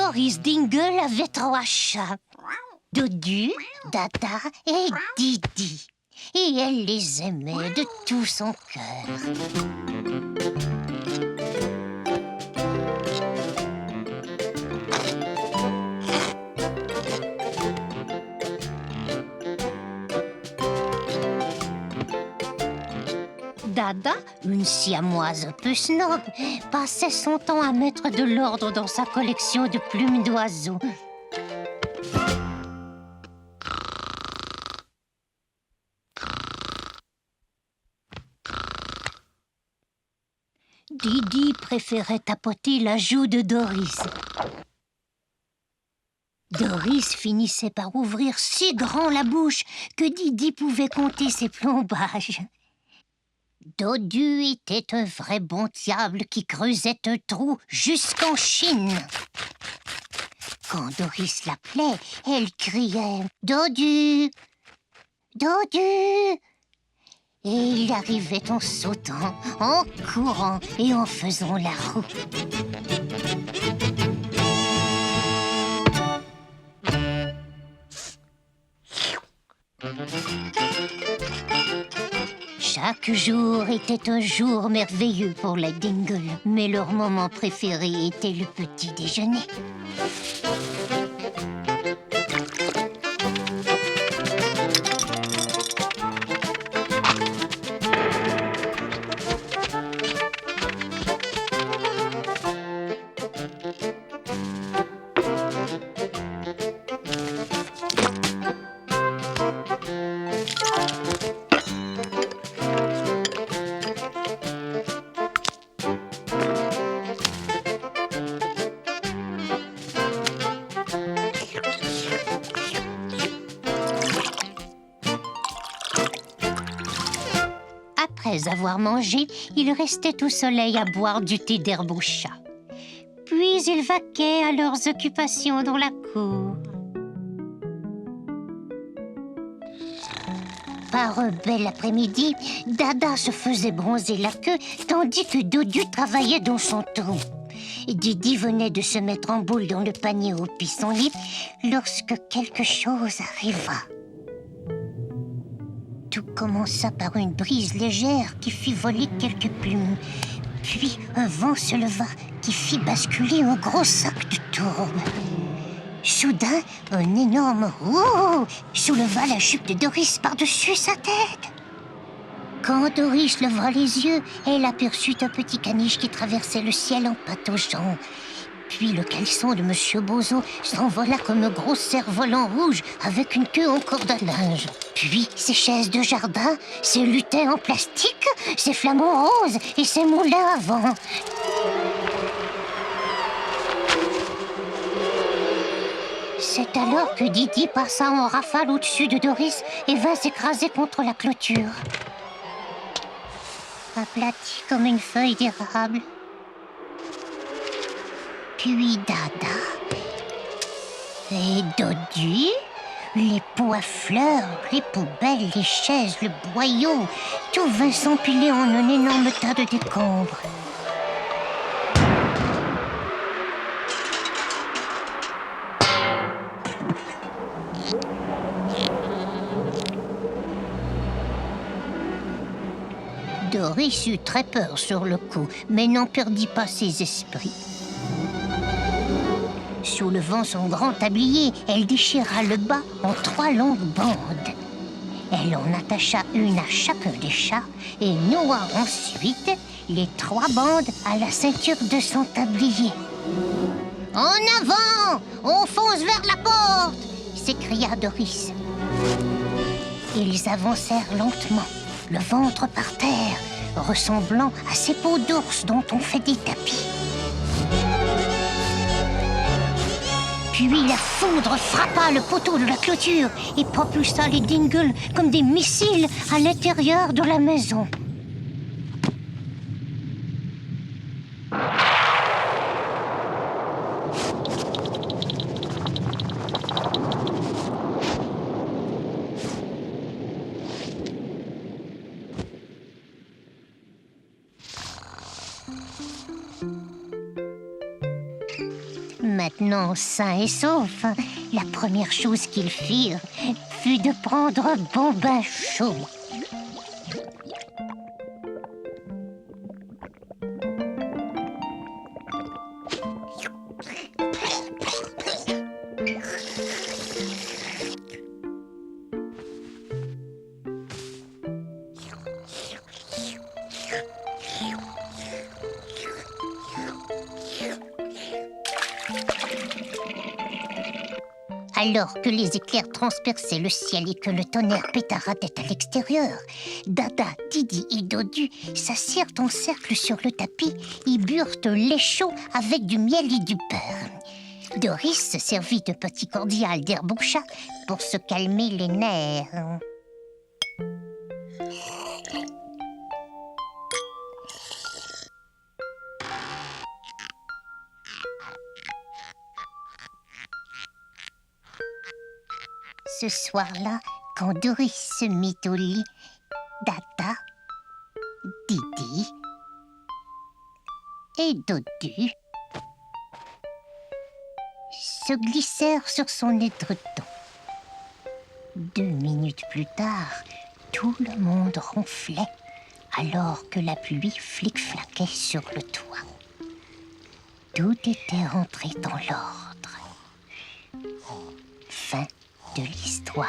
Doris Dingle avait 3 chats. Dodu, Dada et Didi. Et elle les aimait de tout son cœur. Dada, une siamoise un peu snob, passait son temps à mettre de l'ordre dans sa collection de plumes d'oiseaux. Didi préférait tapoter la joue de Doris. Doris finissait par ouvrir si grand la bouche que Didi pouvait compter ses plombages. Dodu était un vrai bon diable qui creusait un trou jusqu'en Chine. Quand Doris l'appelait, elle criait « Dodu! Dodu !» Et il arrivait en sautant, en courant et en faisant la roue. Chaque jour était un jour merveilleux pour les Dingle, mais leur moment préféré était le petit déjeuner. Après avoir mangé, ils restaient au soleil à boire du thé d'herbe au chat. Puis ils vaquaient à leurs occupations dans la cour. Par un bel après-midi, Dada se faisait bronzer la queue, tandis que Dodu travaillait dans son trou. Didi venait de se mettre en boule dans le panier au pissenlit lorsque quelque chose arriva. Tout commença par une brise légère qui fit voler quelques plumes. Puis un vent se leva qui fit basculer un gros sac de tourbe. Soudain, un énorme « Ouh » souleva la jupe de Doris par-dessus sa tête. Quand Doris leva les yeux, elle aperçut un petit caniche qui traversait le ciel en pataugeant. Puis le caleçon de Monsieur Bozo s'envola comme un gros cerf-volant rouge avec une queue en corde à linge. Puis ses chaises de jardin, ses lutins en plastique, ses flamants roses et ses moulins à vent. C'est alors que Didi passa en rafale au-dessus de Doris et vint s'écraser contre la clôture. Aplati comme une feuille d'érable. Puis Dada et Dodu, les pots à fleurs, les poubelles, les chaises, le boyau, tout vint s'empiler en un énorme tas de décombres. Doris eut très peur sur le coup, mais n'en perdit pas ses esprits. Soulevant son grand tablier, elle déchira le bas en 3 longues bandes. Elle en attacha une à chacun des chats et noua ensuite les 3 bandes à la ceinture de son tablier. « En avant! On fonce vers la porte !» s'écria Doris. Ils avancèrent lentement, le ventre par terre, ressemblant à ces peaux d'ours dont on fait des tapis. Puis la foudre frappa le poteau de la clôture et propulsa les Dingle comme des missiles à l'intérieur de la maison. maintenant sains et saufs, la première chose qu'ils firent fut de prendre un bon bain chaud. Alors que les éclairs transperçaient le ciel et que le tonnerre pétaradait à l'extérieur, Dada, Didi et Dodu s'assirent en cercle sur le tapis et burent un lait chaud avec du miel et du beurre. Doris se servit de petit cordial d'herbe au chat pour se calmer les nerfs. Ce soir-là, quand Doris se mit au lit, Dada, Didi et Dodu se glissèrent sur son étreton. 2 minutes plus tard, tout le monde ronflait alors que la pluie flic-flaquait sur le toit. Tout était rentré dans l'ordre. Fin de l'histoire.